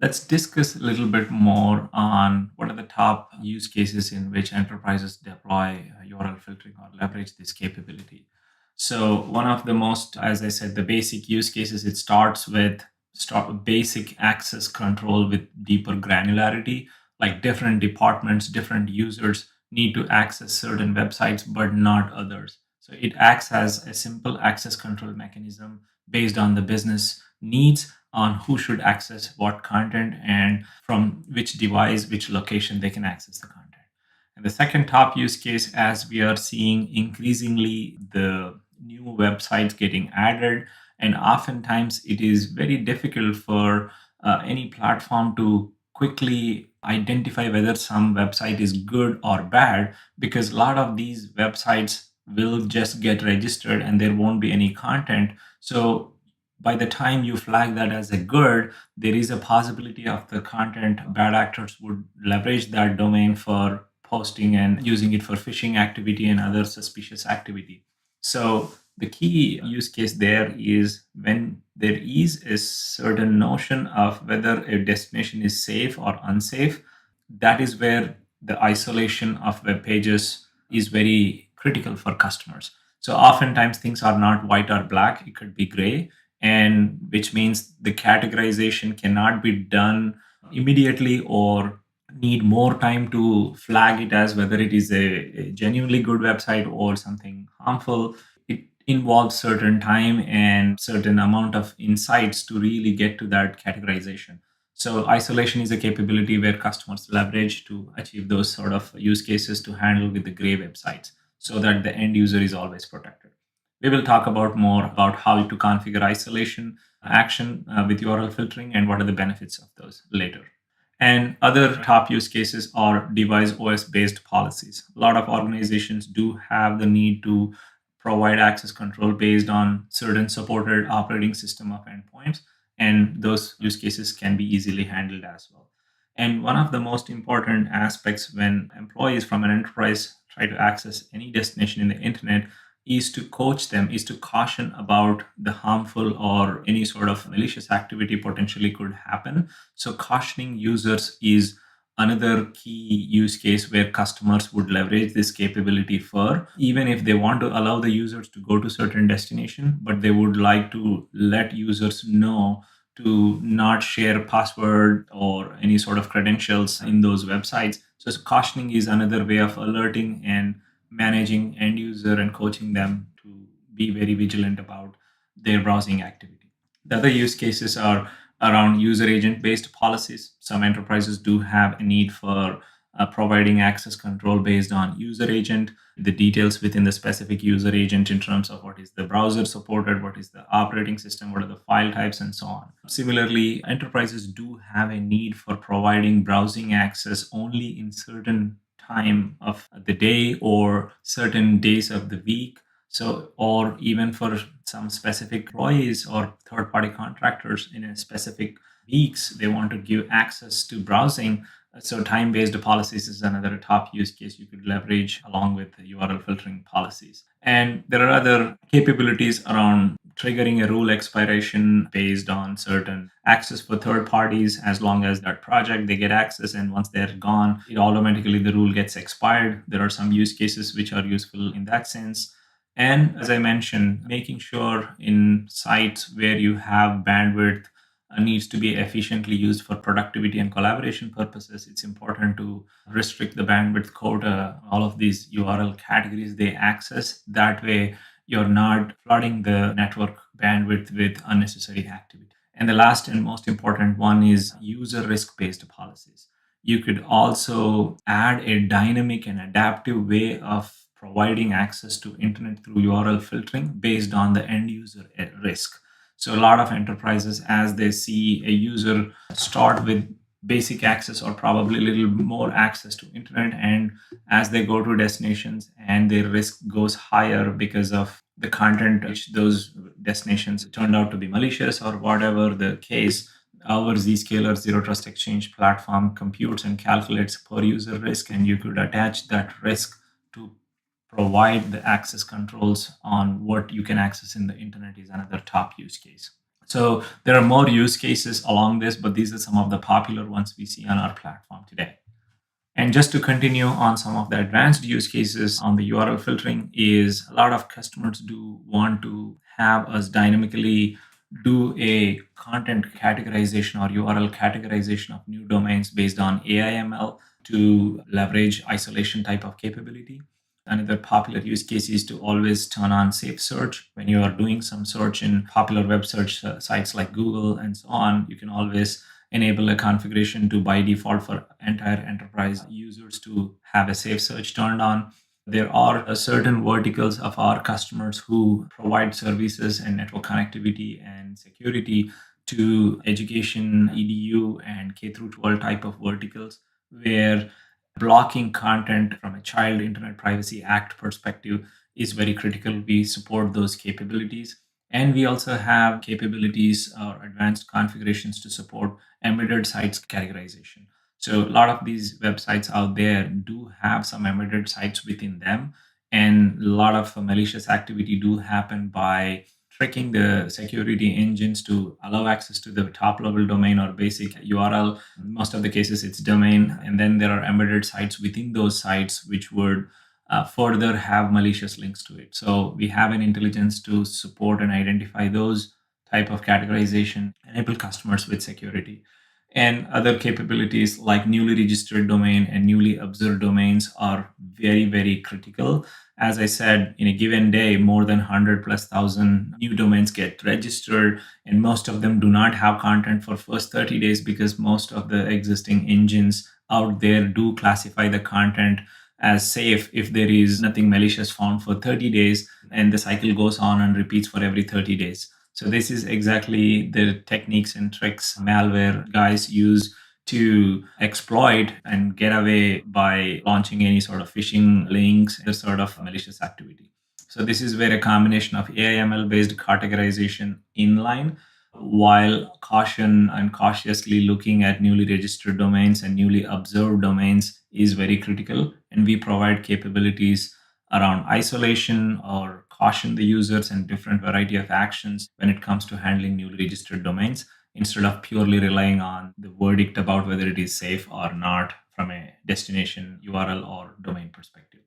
Let's discuss a little bit more on what are the top use cases in which enterprises deploy URL filtering or leverage this capability. So, one of the most, as I said, the basic use cases, it starts with basic access control with deeper granularity, like different departments, different users need to access certain websites, but not others. So, it acts as a simple access control mechanism based on the business needs on who should access what content and from which device, which location they can access the content. And the second top use case, as we are seeing increasingly the new websites getting added, and oftentimes it is very difficult for any platform to quickly identify whether some website is good or bad because a lot of these websites will just get registered and there won't be any content. So by the time you flag that as a good, there is a possibility of the content bad actors would leverage that domain for posting and using it for phishing activity and other suspicious activity. So the key use case there is when there is a certain notion of whether a destination is safe or unsafe, that is where the isolation of web pages is very critical for customers. So oftentimes things are not white or black, it could be gray, and which means the categorization cannot be done immediately or need more time to flag it as whether it is a genuinely good website or something harmful. It involves certain time and certain amount of insights to really get to that categorization. So isolation is a capability where customers leverage to achieve those sort of use cases to handle with the gray websites so that the end user is always protected. We will talk about more about how to configure isolation action with URL filtering and what are the benefits of those later. And other top use cases are device OS based policies. A lot of organizations do have the need to provide access control based on certain supported operating system of endpoints, and those use cases can be easily handled as well. And one of the most important aspects when employees from an enterprise try to access any destination in the internet is to coach them, is to caution about the harmful or any sort of malicious activity potentially could happen. So, cautioning users is another key use case where customers would leverage this capability for, even if they want to allow the users to go to certain destination, but they would like to let users know to not share password or any sort of credentials in those websites. So cautioning is another way of alerting and managing end user and coaching them to be very vigilant about their browsing activity. The other use cases are around user agent based policies. Some enterprises do have a need for providing access control based on user agent, the details within the specific user agent in terms of what is the browser supported, what is the operating system, what are the file types, and so on. Similarly, enterprises do have a need for providing browsing access only in certain time of the day or certain days of the week. So, or even for some specific employees or third party contractors in a specific weeks, they want to give access to browsing. So, time based policies is another top use case you could leverage along with the URL filtering policies. And there are other capabilities around triggering a rule expiration based on certain access for third parties. As long as that project they get access, and once they're gone, it automatically the rule gets expired. There are some use cases which are useful in that sense. And as I mentioned, making sure in sites where you have bandwidth needs to be efficiently used for productivity and collaboration purposes. It's important to restrict the bandwidth quota, all of these URL categories they access. That way, you're not flooding the network bandwidth with unnecessary activity. And the last and most important one is user risk based policies. You could also add a dynamic and adaptive way of providing access to internet through URL filtering based on the end user risk. So a lot of enterprises, as they see a user start with basic access or probably a little more access to internet, and as they go to destinations and their risk goes higher because of the content which those destinations turned out to be malicious or whatever the case, our Zscaler Zero Trust Exchange platform computes and calculates per user risk, and you could attach that risk to provide the access controls on what you can access in the internet is another top use case. So there are more use cases along this, but these are some of the popular ones we see on our platform today. And just to continue on some of the advanced use cases on the URL filtering is a lot of customers do want to have us dynamically do a content categorization or URL categorization of new domains based on AIML to leverage isolation type of capability. Another popular use case is to always turn on safe search. When you are doing some search in popular web search sites like Google and so on, you can always enable a configuration to by default for entire enterprise users to have a safe search turned on. There are certain verticals of our customers who provide services and network connectivity and security to education, EDU, and K through 12 type of verticals where blocking content from a Child Internet Privacy Act perspective is very critical. We support those capabilities. And we also have capabilities or advanced configurations to support embedded sites categorization. So a lot of these websites out there do have some embedded sites within them, and a lot of malicious activity do happen by tricking the security engines to allow access to the top level domain or basic URL. Most of the cases it's domain, and then there are embedded sites within those sites which would further have malicious links to it. So we have an intelligence to support and identify those type of categorization, enable customers with security. And other capabilities like newly registered domain and newly observed domains are very, very critical. As I said, in a given day, more than 100 plus thousand new domains get registered, and most of them do not have content for first 30 days because most of the existing engines out there do classify the content as safe if there is nothing malicious found for 30 days, and the cycle goes on and repeats for every 30 days. So this is exactly the techniques and tricks malware guys use to exploit and get away by launching any sort of phishing links, this sort of malicious activity. So this is where a combination of AIML based categorization inline while caution and cautiously looking at newly registered domains and newly observed domains is very critical. And we provide capabilities around isolation or caution the users and different variety of actions when it comes to handling newly registered domains instead of purely relying on the verdict about whether it is safe or not from a destination URL or domain perspective.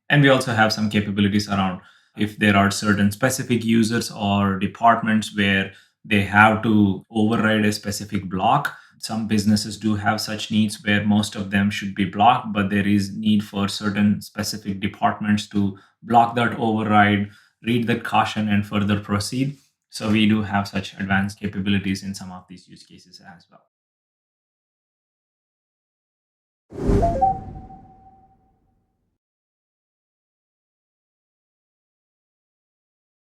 And we also have some capabilities around if there are certain specific users or departments where they have to override a specific block. Some businesses do have such needs where most of them should be blocked, but there is need for certain specific departments to block that override, read that caution, and further proceed. So we do have such advanced capabilities in some of these use cases as well.